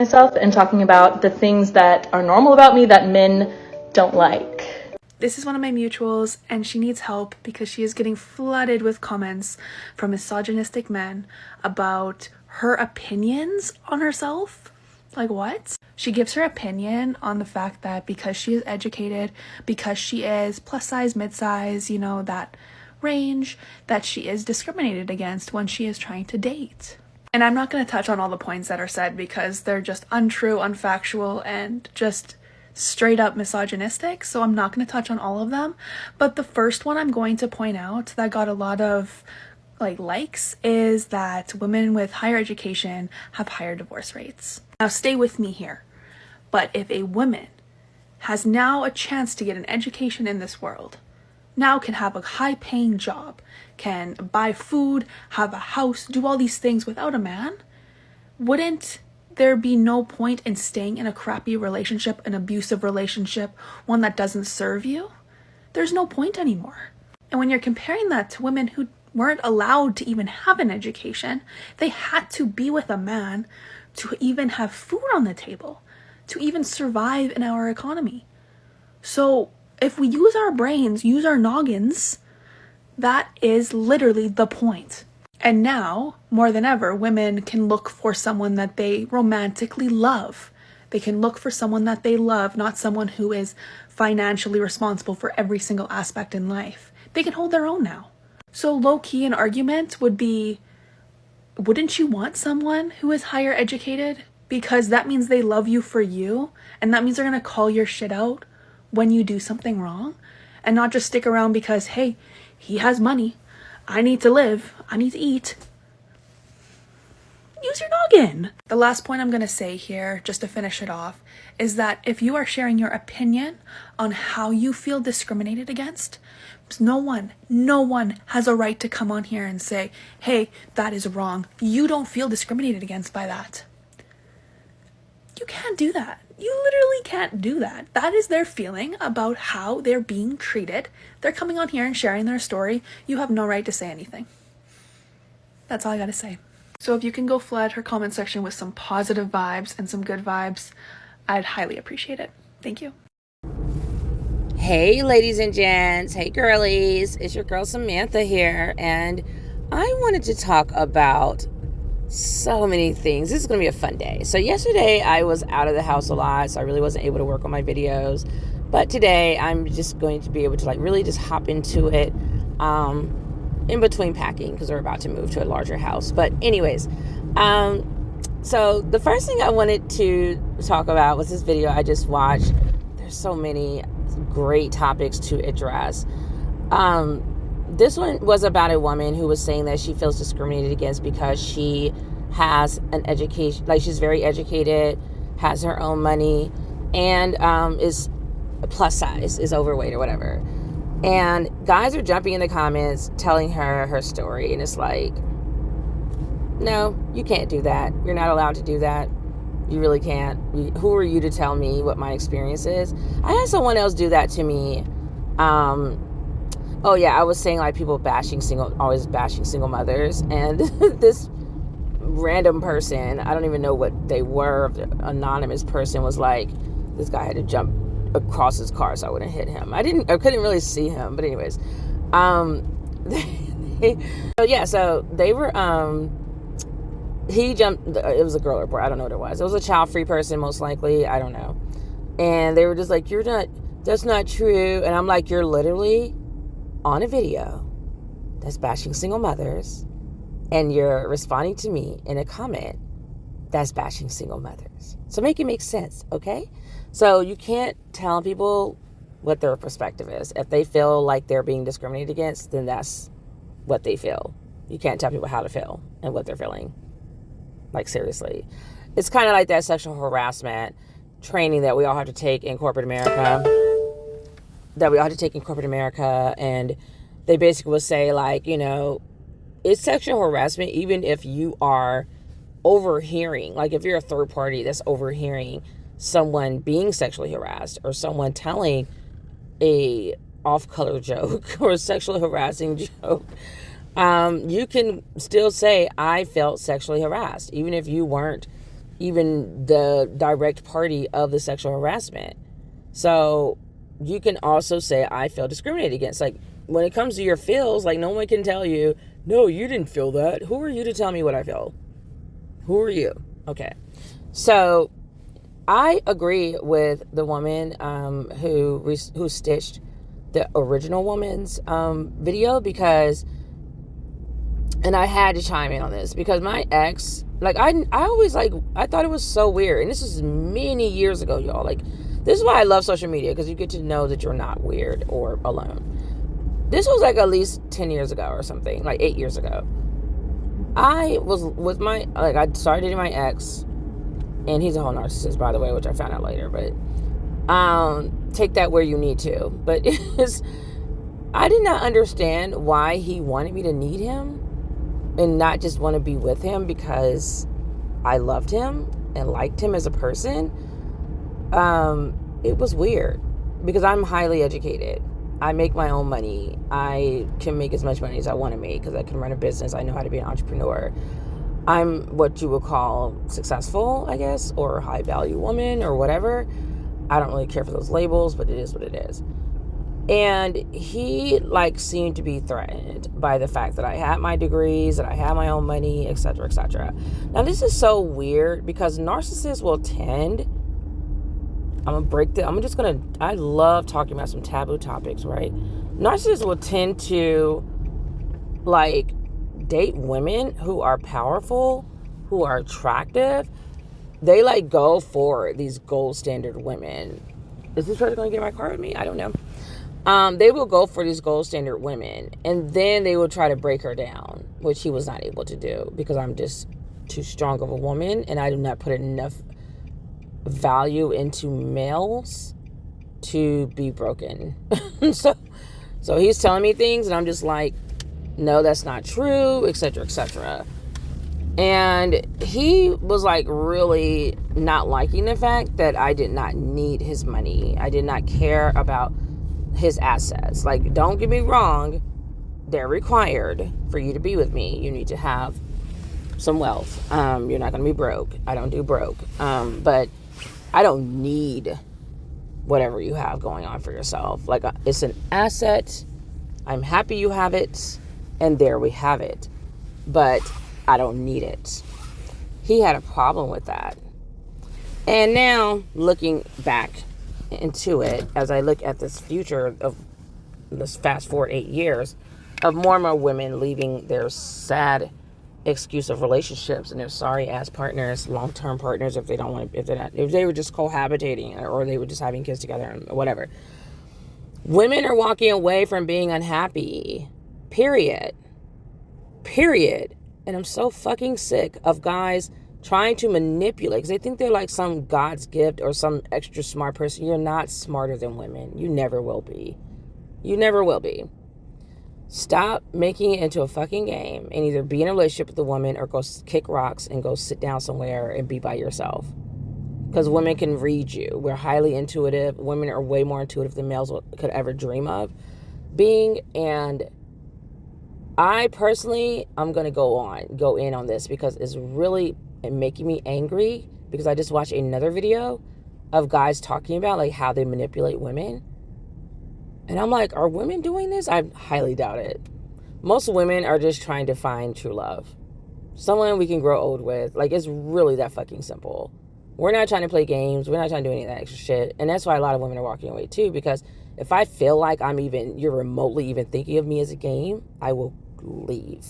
myself and talking about the things that are normal about me that men don't like. This is one of my mutuals, and she needs help because she is getting flooded with comments from misogynistic men about her opinions on herself. Like, what? She gives her opinion on the fact that because she is educated, because she is plus size, mid size, you know, that range, that she is discriminated against when she is trying to date. And I'm not going to touch on all the points that are said because they're just untrue, unfactual, and just straight up misogynistic. So I'm not going to touch on all of them. But the first one I'm going to point out that got a lot of likes is that women with higher education have higher divorce rates. Now stay with me here. But if a woman has now a chance to get an education in this world, now can have a high-paying job, can buy food, have a house, do all these things without a man, wouldn't there be no point in staying in a crappy relationship, an abusive relationship, one that doesn't serve you? There's no point anymore. And when you're comparing that to women who weren't allowed to even have an education, they had to be with a man to even have food on the table, to even survive in our economy. So if we use our brains, use our noggins, that is literally the point. And now, more than ever, women can look for someone that they romantically love. They can look for someone that they love, not someone who is financially responsible for every single aspect in life. They can hold their own now. So low-key, an argument would be, wouldn't you want someone who is higher educated? Because that means they love you for you, and that means they're going to call your shit out when you do something wrong, and not just stick around because, hey, he has money, I need to live, I need to eat. Use your noggin. The last point I'm going to say here, just to finish it off, is that if you are sharing your opinion on how you feel discriminated against, no one has a right to come on here and say, hey, that is wrong. You don't feel discriminated against by that. You can't do that. You literally can't do that. That is their feeling about how they're being treated. They're coming on here and sharing their story. You have no right to say anything. That's all I gotta say. So if you can go flood her comment section with some positive vibes and some good vibes, I'd highly appreciate it. Thank you. Hey ladies and gents, hey girlies, it's your girl Samantha here, and I wanted to talk about so many things. This is going to be a fun day. So yesterday I was out of the house a lot, so I really wasn't able to work on my videos, but today I'm just going to be able to really just hop into it in between packing because we're about to move to a larger house. But anyways, so the first thing I wanted to talk about was this video I just watched. There's so many great topics to address. This one was about a woman who was saying that she feels discriminated against because she has an education, she's very educated, has her own money, and is plus size, is overweight or whatever. And guys are jumping in the comments telling her story, and it's like, no, you can't do that. You're not allowed to do that. You really can't. Who are you to tell me what my experience is? I had someone else do that to me. Oh yeah, I was saying people always bashing single mothers, and this random person, I don't even know what they were, anonymous person was like, this guy had to jump across his car so I wouldn't hit him. I couldn't really see him, but anyways, so they were, he jumped, it was a girl or boy, I don't know what it was. It was a child-free person, most likely, I don't know. And they were just like, that's not true. And I'm like, you're literally on a video that's bashing single mothers, and you're responding to me in a comment that's bashing single mothers. So make it make sense, okay? So you can't tell people what their perspective is. If they feel like they're being discriminated against, then that's what they feel. You can't tell people how to feel and what they're feeling. Seriously. It's kind of like that sexual harassment training that we all have to take in corporate America. And they basically will say, it's sexual harassment even if you are overhearing, if you're a third party that's overhearing someone being sexually harassed, or someone telling a off-color joke or a sexually harassing joke, you can still say, I felt sexually harassed, even if you weren't even the direct party of the sexual harassment. So you can also say, I feel discriminated against. Like, when it comes to your feels, like, no one can tell you, no, you didn't feel that. Who are you to tell me what I feel? Who are you? Okay. So I agree with the woman who stitched the original woman's video, because, and I had to chime in on this, because my ex, like, I always, like, I thought it was so weird, and this was many years ago, y'all. Like, this is why I love social media, because you get to know that you're not weird or alone. This was like at least 10 years ago or something, like 8 years ago. I was with I started dating my ex, and he's a whole narcissist, by the way, which I found out later, but take that where you need to. But I did not understand why he wanted me to need him and not just want to be with him because I loved him and liked him as a person. It was weird, because I'm highly educated. I make my own money. I can make as much money as I want to make because I can run a business. I know how to be an entrepreneur. I'm what you would call successful, I guess, or high value woman or whatever. I don't really care for those labels, but it is what it is. And he, like, seemed to be threatened by the fact that I had my degrees, that I had my own money, etc., etc. Now, this is so weird, because narcissists will tend, I love talking about some taboo topics, right? Narcissists will tend to, like, date women who are powerful, who are attractive. They, like, go for these gold standard women. Is this person going to get in my car with me? I don't know. They will go for these gold standard women, and then they will try to break her down, which he was not able to do, because I'm just too strong of a woman, and I do not put enough value into males to be broken. So he's telling me things, and I'm just like, no, that's not true, etc., etc. And he was, like, really not liking the fact that I did not need his money. I did not care about his assets. Like, don't get me wrong, they're required for you to be with me. You need to have some wealth. You're not going to be broke. I don't do broke. But I don't need whatever you have going on for yourself. Like, it's an asset. I'm happy you have it, and there we have it. But I don't need it. He had a problem with that. And now, looking back into it, as I look at this future of this fast forward 8 years of more and more women leaving their sad exclusive relationships and their sorry ass partners, long-term partners, if they were just cohabitating, or they were just having kids together and whatever. Women are walking away from being unhappy. Period. And I'm so fucking sick of guys trying to manipulate, because they think they're like some God's gift or some extra smart person. You're not smarter than women. You never will be. Stop making it into a fucking game, and either be in a relationship with a woman or go kick rocks and go sit down somewhere and be by yourself. Because women can read you. We're highly intuitive. Women are way more intuitive than males could ever dream of being. And I personally, I'm going to go in on this, because it's really making me angry, because I just watched another video of guys talking about, like, how they manipulate women. And I'm like, are women doing this? I highly doubt it. Most women are just trying to find true love. Someone we can grow old with. Like, it's really that fucking simple. We're not trying to play games. We're not trying to do any of that extra shit. And that's why a lot of women are walking away too, because if I feel like you're remotely even thinking of me as a game, I will leave.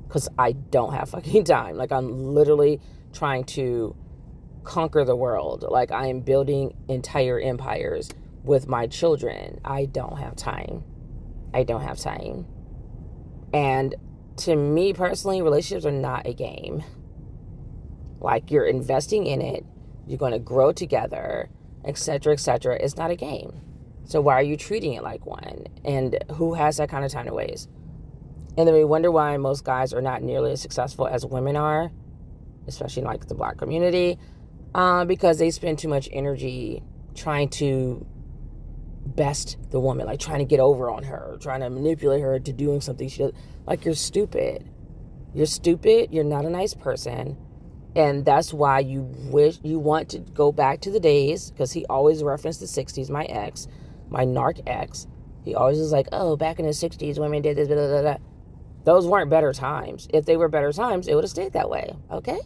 Because I don't have fucking time. Like, I'm literally trying to conquer the world. Like, I am building entire empires with my children. I don't have time. And to me personally, relationships are not a game. Like, you're investing in it, you're going to grow together, etc., etc. It's not a game. So why are you treating it like one? And who has that kind of time to waste? And then we wonder why most guys are not nearly as successful as women are, especially in, like, the black community, because they spend too much energy trying to best the woman, like trying to get over on her, trying to manipulate her to doing something she does. Like, you're stupid. You're not a nice person. And that's why you want to go back to the days, because he always referenced the 60s, my ex, my narc ex. He always was like, oh, back in the 60s, women did this, blah, blah, blah. Those weren't better times. If they were better times, it would have stayed that way, okay?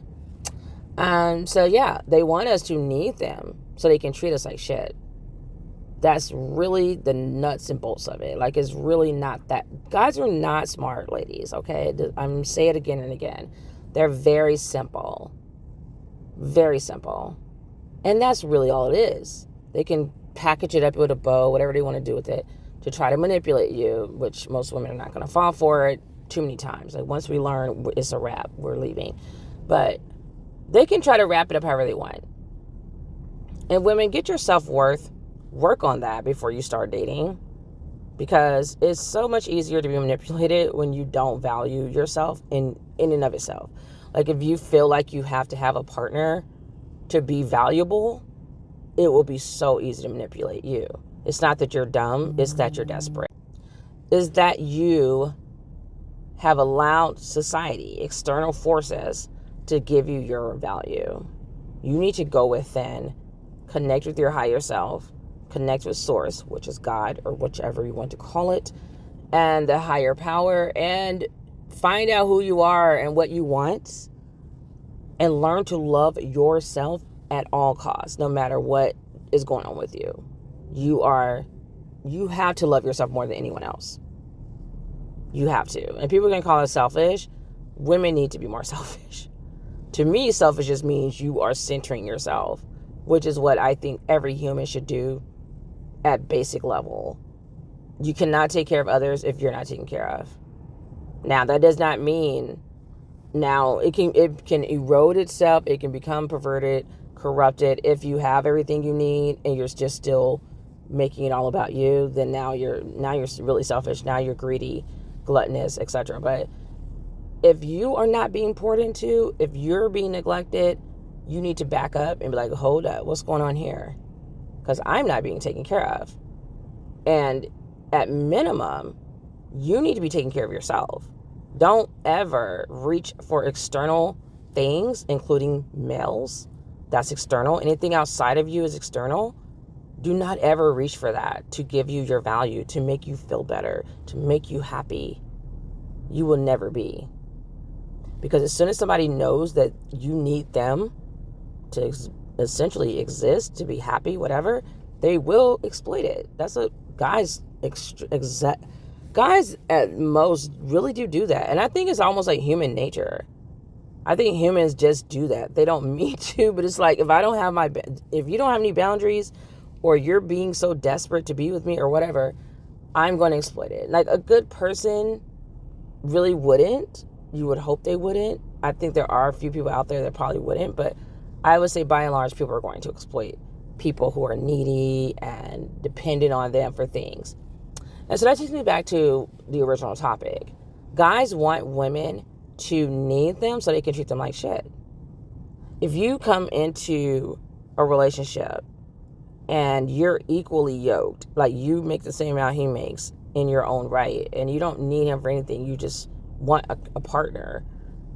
So yeah, they want us to need them so they can treat us like shit. That's really the nuts and bolts of it. Like, it's really not that. Guys are not smart, ladies, okay? I'm say it again and again. They're very simple. Very simple. And that's really all it is. They can package it up with a bow, whatever they want to do with it, to try to manipulate you, which most women are not going to fall for it too many times. Like, once we learn, it's a wrap. We're leaving. But they can try to wrap it up however they want. And women, get your self-worth. Work on that before you start dating, because it's so much easier to be manipulated when you don't value yourself in and of itself. Like, if you feel like you have to have a partner to be valuable, it will be so easy to manipulate you. It's not that you're dumb, it's that you're desperate. It's that you have allowed society, external forces, to give you your value. You need to go within, connect with your higher self, connect with source, which is God, or whichever you want to call it, and the higher power, and find out who you are and what you want, and learn to love yourself at all costs, no matter what is going on with you. You have to love yourself more than anyone else. You have to. And people are going to call us selfish. Women need to be more selfish. To me, selfish just means you are centering yourself, which is what I think every human should do at basic level. You cannot take care of others if you're not taken care of. Now, that does not mean, now it can erode itself, it can become perverted, corrupted. If you have everything you need and you're just still making it all about you, then now you're really selfish. Now you're greedy, gluttonous, etc. But if you are not being poured into, if you're being neglected, you need to back up and be like, hold up, what's going on here? Because I'm not being taken care of. And at minimum, you need to be taking care of yourself. Don't ever reach for external things, including males. That's external. Anything outside of you is external. Do not ever reach for that to give you your value, to make you feel better, to make you happy. You will never be. Because as soon as somebody knows that you need them to essentially exist, to be happy, whatever, they will exploit it. That's what guys at most really do that. And I think it's almost like human nature. I think humans just do that. They don't mean to, but it's like, if you don't have any boundaries, or you're being so desperate to be with me or whatever, I'm going to exploit it. Like, a good person really wouldn't. You would hope they wouldn't. I think there are a few people out there that probably wouldn't, but I would say by and large, people are going to exploit people who are needy and dependent on them for things. And so that takes me back to the original topic. Guys want women to need them so they can treat them like shit. If you come into a relationship and you're equally yoked, like you make the same amount he makes in your own right, and you don't need him for anything, you just want a partner,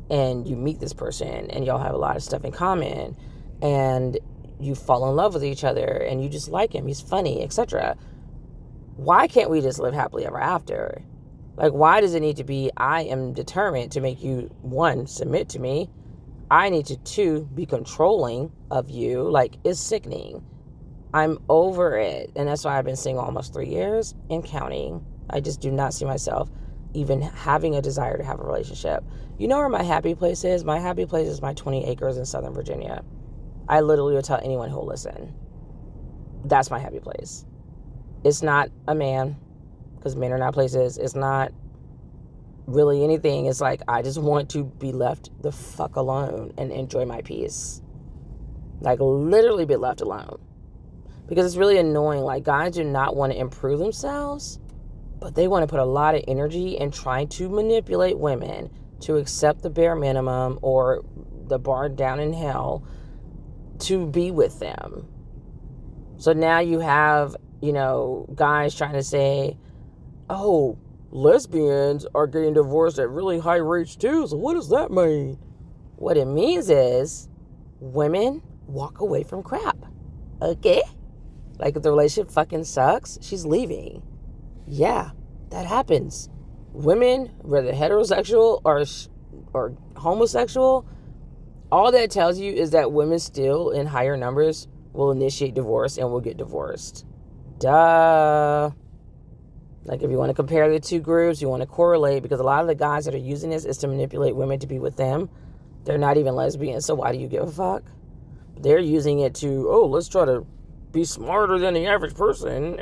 and you meet this person and y'all have a lot of stuff in common, and you fall in love with each other, and you just like him, he's funny, etc. Why can't we just live happily ever after? Like, why does it need to be, I am determined to make you, one, submit to me, I need to, two, be controlling of you? Like, it's sickening. I'm over it. And that's why I've been single almost 3 years and counting. I just do not see myself even having a desire to have a relationship. You know where my happy place is? My happy place is my 20 acres in Southern Virginia. I literally would tell anyone who will listen. That's my happy place. It's not a man, because men are not places. It's not really anything. It's like, I just want to be left the fuck alone and enjoy my peace. Like, literally be left alone. Because it's really annoying. Like, guys do not want to improve themselves, but they want to put a lot of energy in trying to manipulate women to accept the bare minimum or the bar down in hell to be with them. So now you have, guys trying to say, oh, lesbians are getting divorced at really high rates too, so what does that mean? What it means is women walk away from crap. Okay? Like if the relationship fucking sucks, she's leaving. Yeah, that happens. Women, whether heterosexual or homosexual, all that tells you is that women still in higher numbers will initiate divorce and will get divorced. Duh. Like if you want to compare the two groups, you want to correlate, because a lot of the guys that are using this is to manipulate women to be with them. They're not even lesbians, so why do you give a fuck? They're using it to, let's try to be smarter than the average person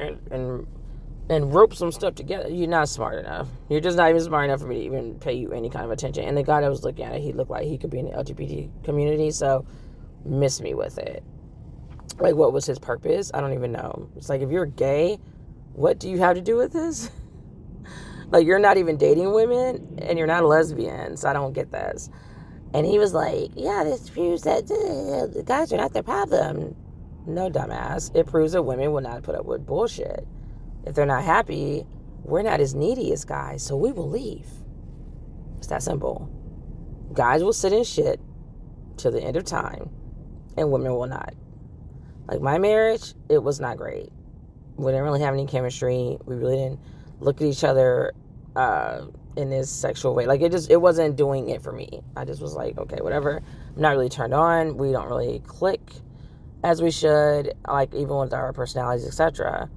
and rope some stuff together. You're not smart enough. You're just not even smart enough for me to even pay you any kind of attention. And the guy that was looking at it, he looked like he could be in the LGBT community, so miss me with it. Like, what was his purpose? I don't even know. It's like, if you're gay, what do you have to do with this? Like, you're not even dating women, and you're not a lesbian, so I don't get this. And he was like, yeah, this proves that the guys are not the problem. No, dumbass. It proves that women will not put up with bullshit. If they're not happy, we're not as needy as guys, so we will leave. It's that simple. Guys will sit in shit till the end of time, and women will not. Like my marriage, it was not great. We didn't really have any chemistry. We really didn't look at each other in this sexual way. Like it wasn't doing it for me. I just was like, okay, whatever. I'm not really turned on. We don't really click as we should, like even with our personalities, etc.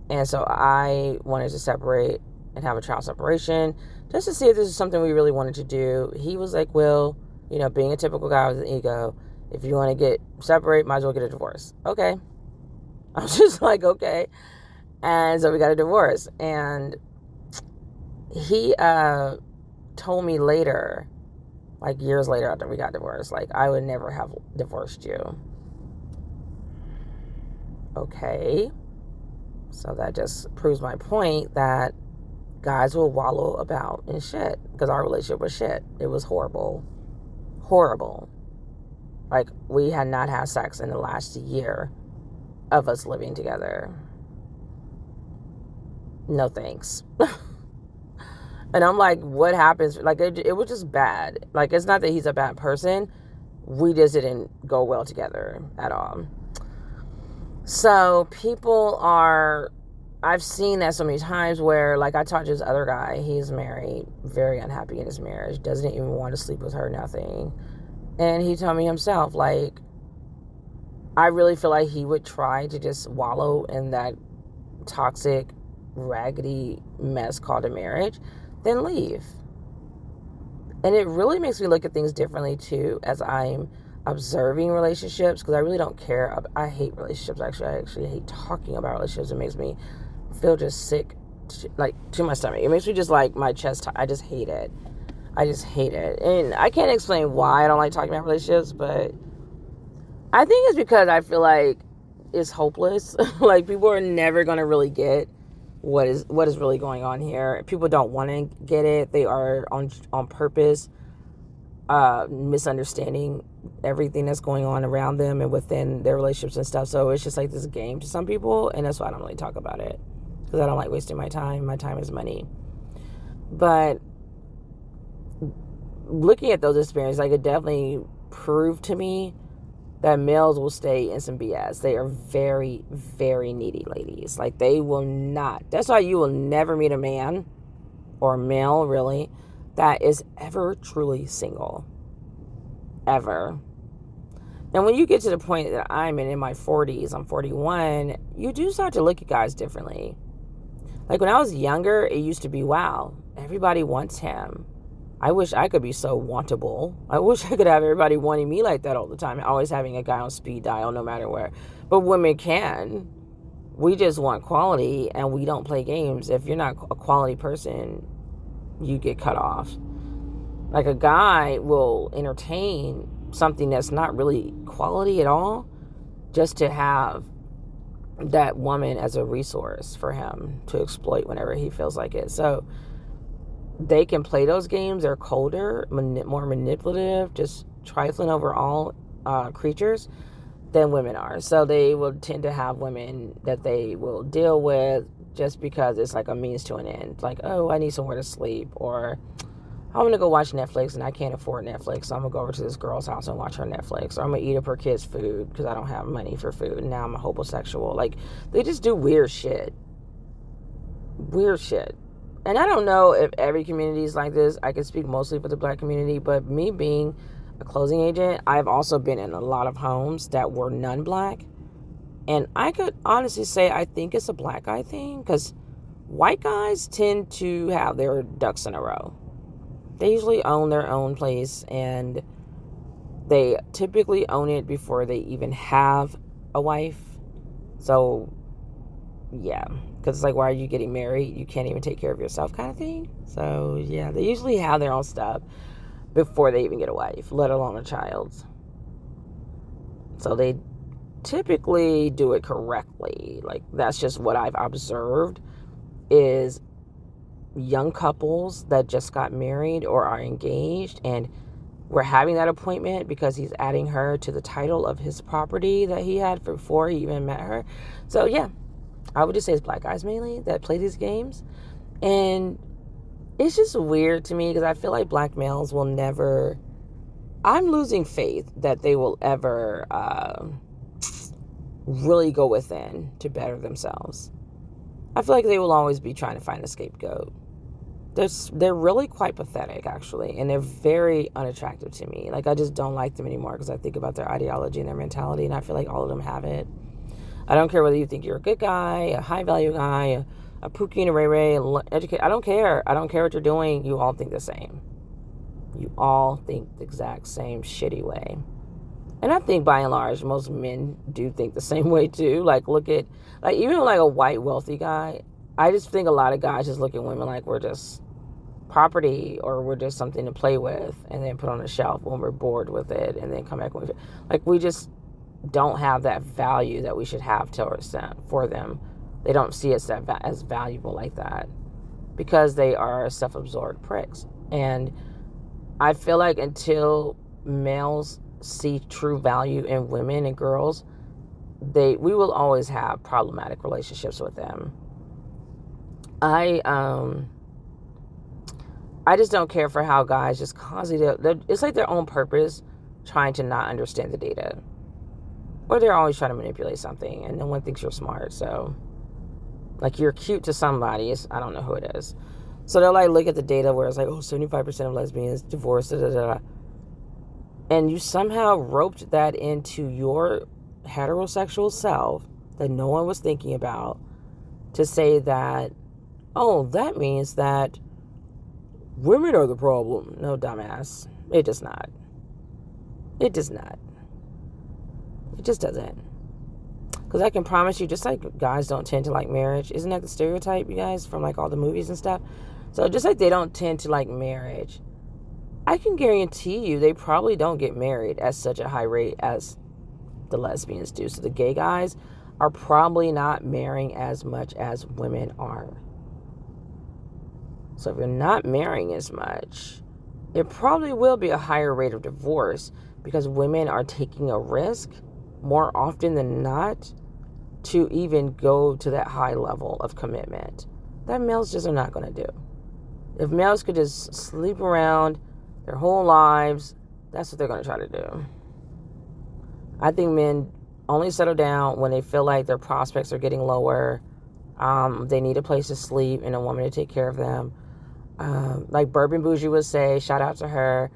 And so I wanted to separate and have a trial separation just to see if this is something we really wanted to do. He was like, well, being a typical guy with an ego, if you want to get separate, might as well get a divorce. Okay. I was just like, okay. And so we got a divorce. And he told me later, like years later after we got divorced, like, I would never have divorced you. Okay. So that just proves my point that guys will wallow about in shit, because our relationship was shit. It was horrible. Horrible. Like, we had not had sex in the last year of us living together. No thanks. And I'm like, what happens? Like, it was just bad. Like, it's not that he's a bad person. We just didn't go well together at all. So I've seen that so many times where, like, I talked to this other guy. He's married, very unhappy in his marriage, doesn't even want to sleep with her, nothing. And he told me himself, like, I really feel like he would try to just wallow in that toxic, raggedy mess called a marriage, then leave. And it really makes me look at things differently, too, as I'm observing relationships, because I really don't care. I hate relationships, actually. I actually hate talking about relationships. It makes me feel just sick, to my stomach. It makes me just, like, my chest, I just hate it. I just hate it. And I can't explain why I don't like talking about relationships, but I think it's because I feel like it's hopeless. Like, people are never going to really get what is really going on here. People don't want to get it. They are on purpose misunderstanding everything that's going on around them and within their relationships and stuff. So it's just like this game to some people, and that's why I don't really talk about it, because I don't like wasting my time. My time is money. But looking at those experiences, like, it definitely proved to me that males will stay in some BS. They are very, very needy ladies. Like, they will not. That's why you will never meet a man, or a male really, that is ever truly single. Ever. And when you get to the point that I'm in my 40s, I'm 41, you do start to look at guys differently. Like, when I was younger, it used to be, wow, everybody wants him. I wish I could be so wantable. I wish I could have everybody wanting me like that all the time, always having a guy on speed dial no matter where. But women can. We just want quality, and we don't play games. If you're not a quality person, you get cut off. Like, a guy will entertain something that's not really quality at all just to have that woman as a resource for him to exploit whenever he feels like it. So they can play those games. They're colder, more manipulative, just trifling over all creatures than women are. So they will tend to have women that they will deal with just because it's like a means to an end. Like, oh, I need somewhere to sleep, or I'm going to go watch Netflix and I can't afford Netflix, so I'm going to go over to this girl's house and watch her Netflix. Or I'm going to eat up her kids' food because I don't have money for food. And now I'm a homosexual. Like, they just do weird shit. Weird shit. And I don't know if every community is like this. I can speak mostly for the black community. But me being a closing agent, I've also been in a lot of homes that were non-black. And I could honestly say I think it's a black guy thing. Because white guys tend to have their ducks in a row. They usually own their own place, and they typically own it before they even have a wife. So, yeah. Because it's like, why are you getting married? You can't even take care of yourself kind of thing. So, yeah. They usually have their own stuff before they even get a wife, let alone a child. So, they typically do it correctly. Like, that's just what I've observed is young couples that just got married or are engaged, and we're having that appointment because he's adding her to the title of his property that he had before he even met her. So yeah, I would just say it's black guys mainly that play these games. And it's just weird to me because I feel like black males will never, I'm losing faith that they will ever really go within to better themselves. I feel like they will always be trying to find a scapegoat. They're really quite pathetic, actually, and they're very unattractive to me. Like, I just don't like them anymore because I think about their ideology and their mentality, and I feel like all of them have it. I don't care whether you think you're a good guy, a high-value guy, a Pookie and a Ray-Ray, educate. I don't care. I don't care what you're doing. You all think the same. You all think the exact same shitty way. And I think, by and large, most men do think the same way, too. Like, look at, like, even like a white, wealthy guy, I just think a lot of guys just look at women like we're just property or we're just something to play with and then put on a shelf when we're bored with it and then come back with it. Like, we just don't have that value that we should have for them. They don't see us as valuable like that because they are self-absorbed pricks. And I feel like until males see true value in women and girls, we will always have problematic relationships with them. I just don't care for how guys just constantly, it's like their own purpose trying to not understand the data. Or they're always trying to manipulate something and no one thinks you're smart. So, like, you're cute to somebody, I don't know who it is. So they'll like look at the data where it's like, 75% of lesbians divorced, and you somehow roped that into your heterosexual self that no one was thinking about to say that, that means that women are the problem. No, dumbass. It does not. It does not. It just doesn't. Because I can promise you, just like guys don't tend to like marriage, isn't that the stereotype, you guys, from like all the movies and stuff? So just like they don't tend to like marriage, I can guarantee you they probably don't get married at such a high rate as the lesbians do. So the gay guys are probably not marrying as much as women are. So if you're not marrying as much, it probably will be a higher rate of divorce because women are taking a risk more often than not to even go to that high level of commitment that males just are not going to do. If males could just sleep around their whole lives, that's what they're going to try to do. I think men only settle down when they feel like their prospects are getting lower. They need a place to sleep and a woman to take care of them. Like Bourbon Bougie would say, shout out to her,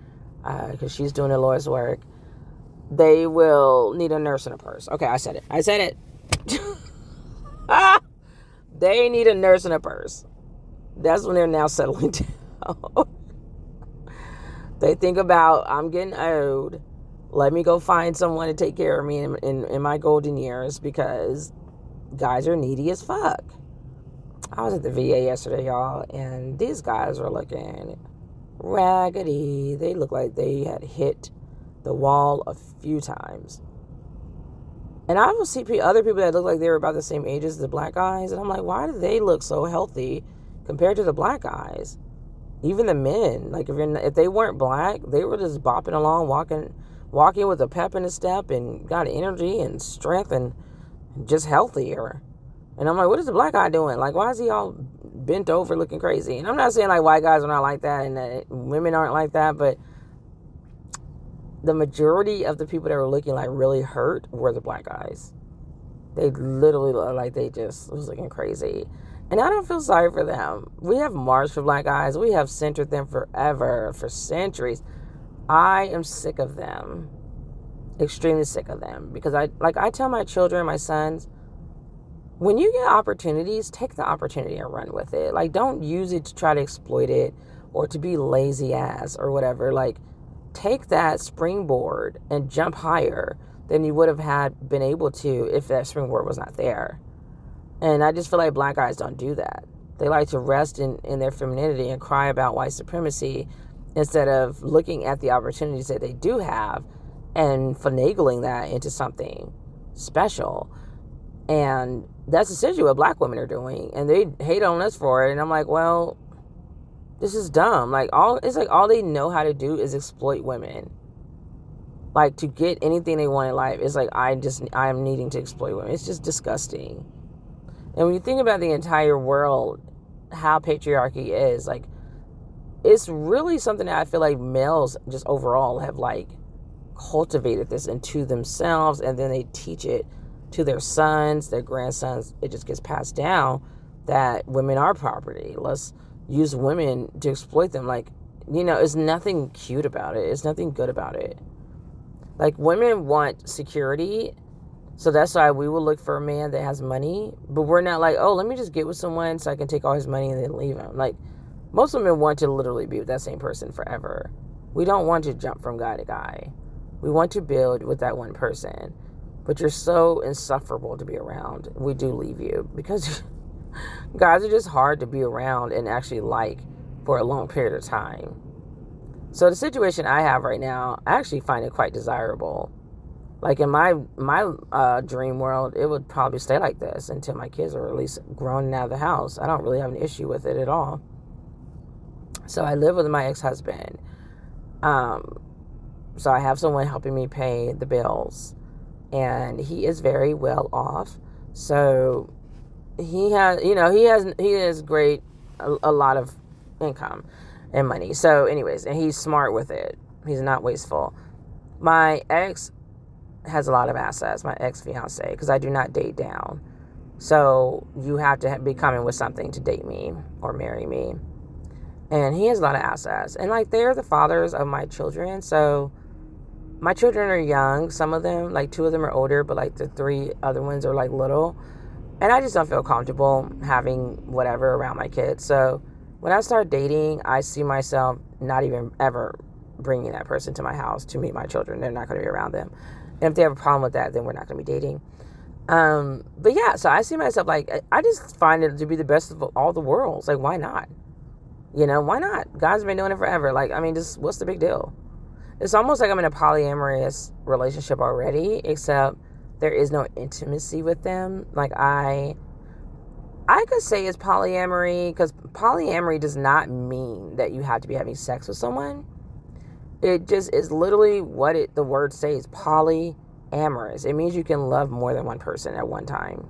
because she's doing the Lord's work. They will need a nurse and a purse. Okay, I said it. They need a nurse and a purse. That's when they're now settling down. They think about, I'm getting old. Let me go find someone to take care of me in my golden years, because guys are needy as fuck. I was at the VA yesterday, y'all, and these guys were looking raggedy. They looked like they had hit the wall a few times. And I will see other people that look like they were about the same age as the black guys, and I'm like, why do they look so healthy compared to the black guys? Even the men, like if they weren't black, they were just bopping along, walking with a pep in his step and got energy and strength and just healthier. And I'm like, what is the black guy doing? Like, why is he all bent over looking crazy. And I'm not saying like white guys are not like that and that women aren't like that, but the majority of the people that were looking like really hurt were the black guys. They literally looked like they just was looking crazy. And I don't feel sorry for them. We have marched for black guys. We have centered them forever, for centuries. I am sick of them. Extremely sick of them. Because I tell my children, my sons, when you get opportunities, take the opportunity and run with it. Like, don't use it to try to exploit it or to be lazy ass or whatever. Like, take that springboard and jump higher than you would have been able to if that springboard was not there. And I just feel like black guys don't do that. They like to rest in their femininity and cry about white supremacy instead of looking at the opportunities that they do have and finagling that into something special. And that's essentially what black women are doing. And they hate on us for it. And I'm like, well, this is dumb. Like, all they know how to do is exploit women. Like, to get anything they want in life, it's like, I'm needing to exploit women. It's just disgusting. And when you think about the entire world, how patriarchy is, like, it's really something that I feel like males just overall have, like, cultivated this into themselves, and then they teach it to their sons, their grandsons. It just gets passed down that women are property. Let's use women to exploit them. Like, it's nothing cute about it. It's nothing good about it. Like, women want security, so that's why we will look for a man that has money, but we're not like, oh, let me just get with someone so I can take all his money and then leave him. Like, most women want to literally be with that same person forever. We don't want to jump from guy to guy. We want to build with that one person, but you're so insufferable to be around. We do leave you because guys are just hard to be around and actually like for a long period of time. So the situation I have right now, I actually find it quite desirable. Like, in my dream world, it would probably stay like this until my kids are at least grown and out of the house. I don't really have an issue with it at all. So I live with my ex-husband. So I have someone helping me pay the bills, and he is very well off. So he has great, a lot of income and money. So anyways, and he's smart with it. He's not wasteful. My ex has a lot of assets, my ex-fiance, because I do not date down. So you have to be coming with something to date me or marry me. And he has a lot of assets. And, like, they're the fathers of my children. So my children are young. Some of them, like, 2 of them are older, but, like, the 3 other ones are, like, little. And I just don't feel comfortable having whatever around my kids. So when I start dating, I see myself not even ever bringing that person to my house to meet my children. They're not going to be around them. And if they have a problem with that, then we're not going to be dating. But yeah, so I see myself, like, I just find it to be the best of all the worlds. Like, why not? Why not? God's been doing it forever. Like, I mean, just what's the big deal? It's almost like I'm in a polyamorous relationship already, except there is no intimacy with them. Like, I could say it's polyamory, because polyamory does not mean that you have to be having sex with someone. It just is literally what the word says, polyamorous. It means you can love more than one person at one time.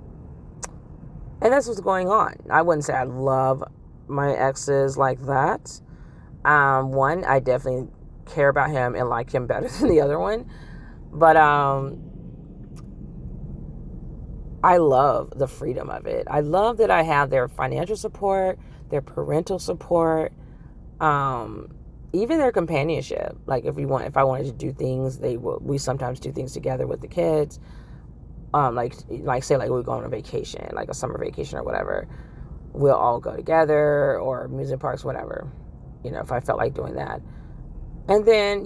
And that's what's going on. I wouldn't say I love my exes like that. One, I definitely care about him and like him better than the other one. But I love the freedom of it. I love that I have their financial support, their parental support, even their companionship. Like, if I wanted to do things, we sometimes do things together with the kids. Like say, like, we're going on a vacation, like a summer vacation or whatever. We'll all go together, or amusement parks, whatever, if I felt like doing that. And then,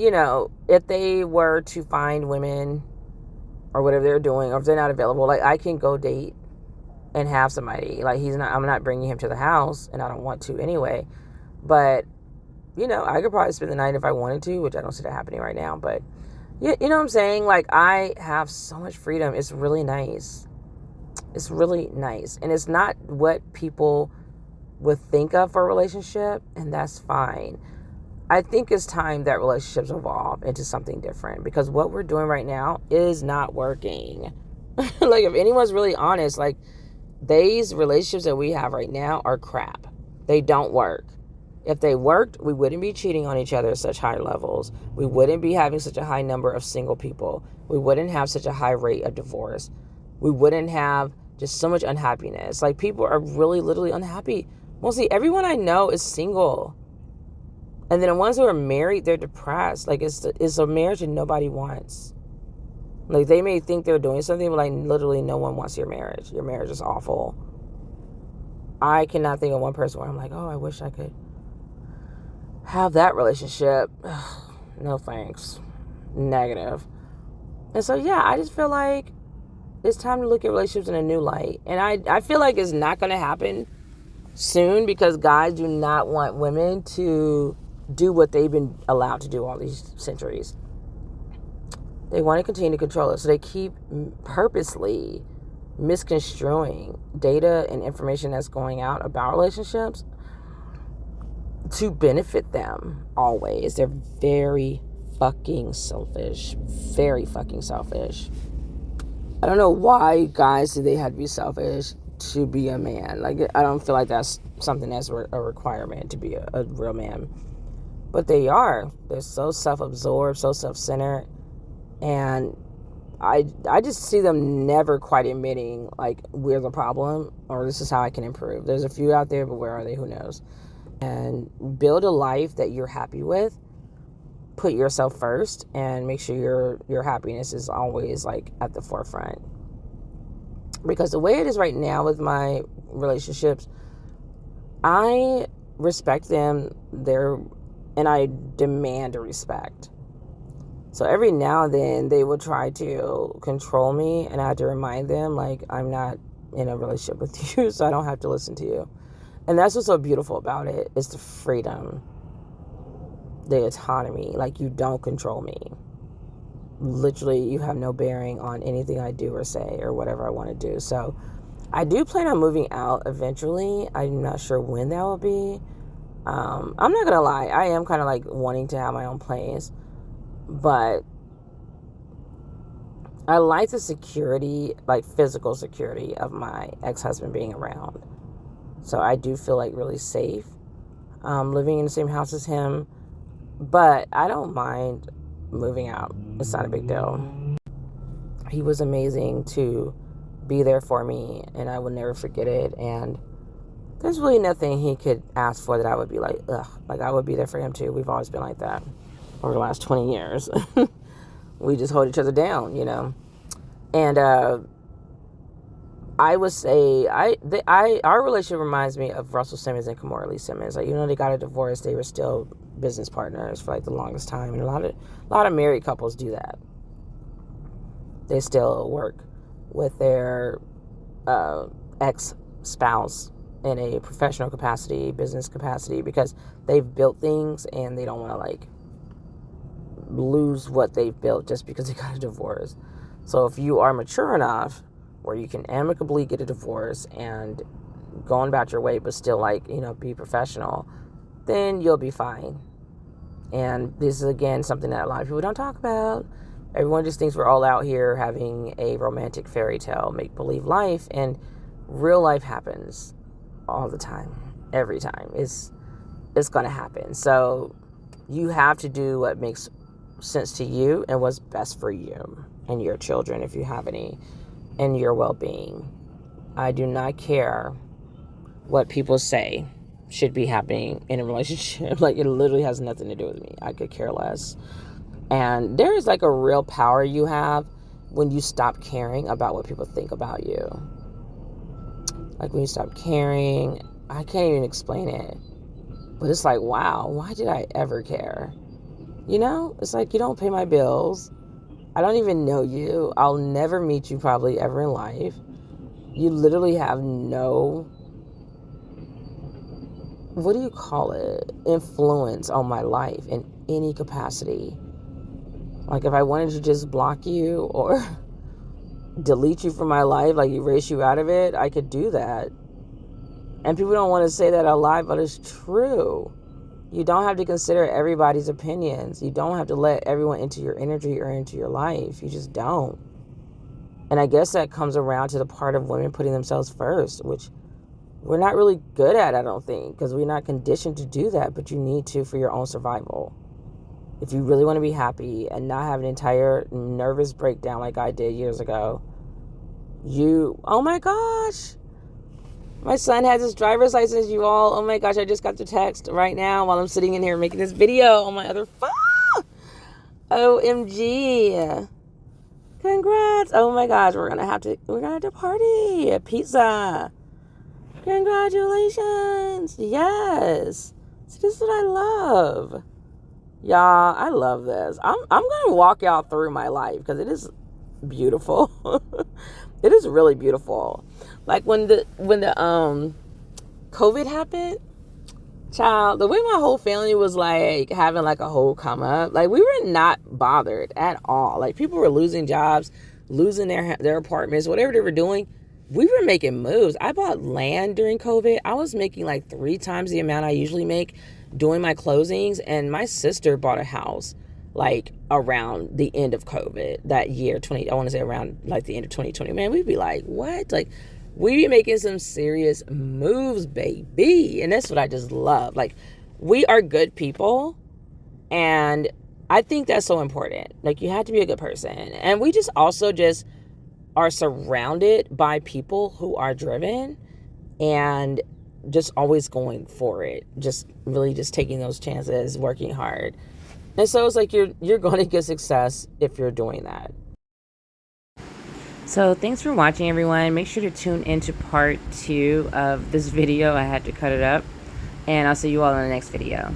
if they were to find women or whatever they're doing, or if they're not available, like, I can go date and have somebody. Like, I'm not bringing him to the house, and I don't want to anyway. But, I could probably spend the night if I wanted to, which I don't see that happening right now. But, you know what I'm saying? Like, I have so much freedom. It's really nice. It's really nice. And it's not what people would think of for a relationship, and that's fine. I think it's time that relationships evolve into something different, because what we're doing right now is not working. Like, if anyone's really honest, like, these relationships that we have right now are crap. They don't work. If they worked, we wouldn't be cheating on each other at such high levels. We wouldn't be having such a high number of single people. We wouldn't have such a high rate of divorce. We wouldn't have just so much unhappiness. Like, people are really literally unhappy. Mostly everyone I know is single. And then the ones who are married, they're depressed. Like, it's a marriage that nobody wants. Like, they may think they're doing something, but like literally no one wants your marriage. Your marriage is awful. I cannot think of one person where I'm like, oh, I wish I could have that relationship. No thanks. Negative. And so, yeah, I just feel like it's time to look at relationships in a new light. And I feel like it's not going to happen soon because guys do not want women to do what they've been allowed to do all these centuries. They want to continue to control it. So they keep purposely misconstruing data and information that's going out about relationships to benefit them always. They're very fucking selfish. Very fucking selfish. I don't know why guys do they have to be selfish to be a man. Like, I don't feel like that's something that's a requirement to be a real man. But they are. They're so self-absorbed, so self-centered. And I just see them never quite admitting, like, we're the problem or this is how I can improve. There's a few out there, but where are they? Who knows? And build a life that you're happy with. Put yourself first and make sure your happiness is always, like, at the forefront. Because the way it is right now with my relationships, I respect them, and I demand a respect. So every now and then they will try to control me, and I have to remind them, like, I'm not in a relationship with you, so I don't have to listen to you. And that's what's so beautiful about it, is the freedom, the autonomy. Like, you don't control me. Literally, you have no bearing on anything I do or say or whatever I want to do. So I do plan on moving out eventually. I'm not sure when that will be. I'm not going to lie. I am kind of like wanting to have my own place. But I like the security, like physical security of my ex-husband being around. So I do feel like really safe living in the same house as him. But I don't mind moving out. It's not a big deal. He was amazing to be there for me, and I will never forget it. And there's really nothing he could ask for that I would be like, ugh. Like, I would be there for him too. We've always been like that over the last 20 years. We just hold each other down, you know. And I would say our relationship reminds me of Russell Simmons and Kimora Lee Simmons. Like, they got a divorce, they were still business partners for like the longest time, and a lot of married couples do that. They still work with their ex-spouse in a professional capacity, business capacity, because they've built things and they don't want to like lose what they've built just because they got a divorce. So if you are mature enough where you can amicably get a divorce and go on about your way, but still, like, be professional, then you'll be fine. And this is, again, something that a lot of people don't talk about. Everyone just thinks we're all out here having a romantic fairy tale, make-believe life, and real life happens all the time, every time. It's going to happen. So you have to do what makes sense to you and what's best for you and your children, if you have any, and your well-being. I do not care what people say should be happening in a relationship. Like, it literally has nothing to do with me. I could care less. And there is like a real power you have when you stop caring about what people think about you. Like, when you stop caring, I can't even explain it, but it's like, wow, why did I ever care? It's like, you don't pay my bills. I don't even know you. I'll never meet you probably ever in life. You literally have no, what do you call it, influence on my life in any capacity. Like, if I wanted to just block you or delete you from my life, like erase you out of it, I could do that. And people don't want to say that out loud, but it's true. You don't have to consider everybody's opinions. You don't have to let everyone into your energy or into your life. You just don't. And I guess that comes around to the part of women putting themselves first, which we're not really good at, I don't think, because we're not conditioned to do that, but you need to for your own survival. If you really want to be happy and not have an entire nervous breakdown like I did years ago, oh my gosh, my son has his driver's license, you all. Oh my gosh, I just got the text right now while I'm sitting in here making this video on my other phone. OMG. Congrats. Oh my gosh, we're gonna have to party. Pizza. Congratulations. Yes. See, this is what I love. Y'all, I love this. I'm gonna walk y'all through my life because it is beautiful. It is really beautiful. Like when the COVID happened, child, the way my whole family was like having like a whole come up, like we were not bothered at all. Like people were losing jobs, losing their apartments, whatever they were doing. We were making moves. I bought land during COVID. I was making like 3 times the amount I usually make doing my closings, and my sister bought a house like around the end of COVID that year, I want to say around like the end of 2020. Man, we'd be like, what? Like, we be making some serious moves, baby. And that's what I just love. Like, we are good people, and I think that's so important. Like, you have to be a good person. And we just also just are surrounded by people who are driven and just always going for it. Just really just taking those chances, working hard. And so it's like you're going to get success if you're doing that. So thanks for watching, everyone. Make sure to tune into part 2 of this video. I had to cut it up. And I'll see you all in the next video.